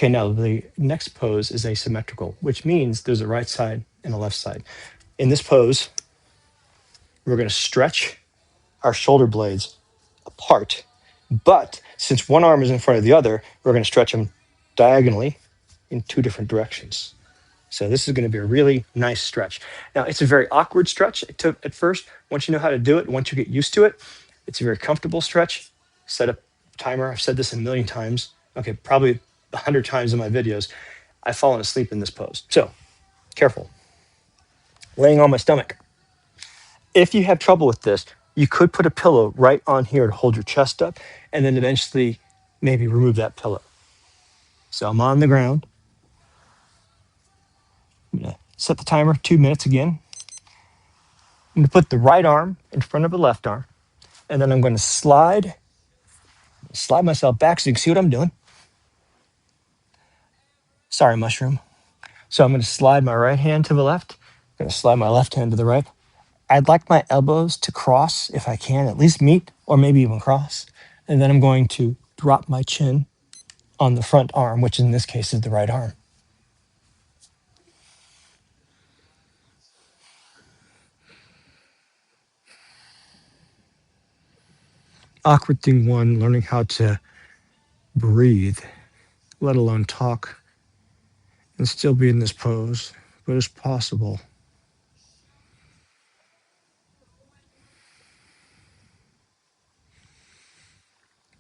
Okay, now the next pose is asymmetrical, which means there's a right side and a left side. In this pose, we're going to stretch our shoulder blades apart. But since one arm is in front of the other, we're going to stretch them diagonally in two different directions. So this is going to be a really nice stretch. Now, it's a very awkward stretch at first. Once you know how to do it, once you get used to it, it's a very comfortable stretch. Set a timer. I've said this a million times. Okay, probably 100 times in my videos. I've fallen asleep in this pose. So careful. Laying on my stomach. If you have trouble with this, you could put a pillow right on here to hold your chest up and then eventually maybe remove that pillow. So I'm on the ground. I'm going to set the timer 2 minutes again. I'm going to put the right arm in front of the left arm, and then I'm going to slide myself back so you can see what I'm doing. Sorry, mushroom. So I'm going to slide my right hand to the left. I'm going to slide my left hand to the right. I'd like my elbows to cross if I can, at least meet, or maybe even cross. And then I'm going to drop my chin on the front arm, which in this case is the right arm. Awkward thing one, learning how to breathe, let alone talk, and still be in this pose, but it's possible.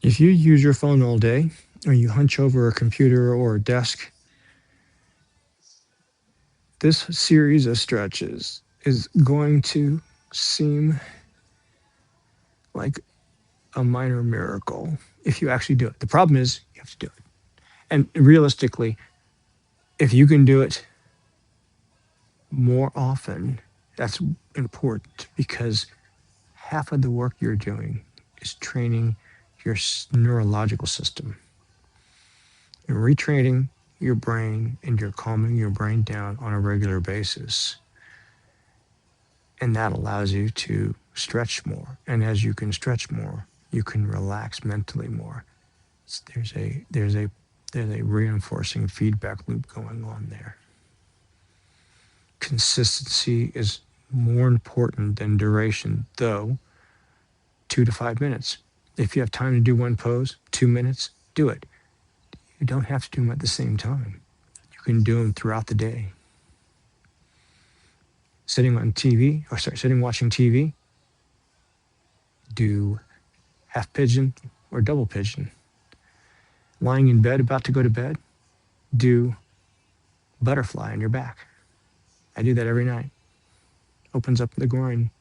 If you use your phone all day, or you hunch over a computer or a desk, this series of stretches is going to seem like a minor miracle if you actually do it. The problem is you have to do it. And realistically, if you can do it more often, that's important because half of the work you're doing is training your neurological system. You're retraining your brain and you're calming your brain down on a regular basis. And that allows you to stretch more. And as you can stretch more, you can relax mentally more. There's a reinforcing feedback loop going on there. Consistency is more important than duration, though 2 to 5 minutes. If you have time to do one pose, 2 minutes, do it. You don't have to do them at the same time. You can do them throughout the day. Sitting watching TV, do half pigeon or double pigeon. Lying in bed, about to go to bed, do butterfly on your back. I do that every night. Opens up the groin.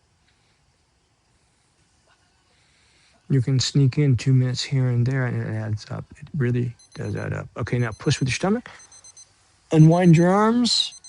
You can sneak in 2 minutes here and there, and it adds up. It really does add up. Okay, now push with your stomach. Unwind your arms.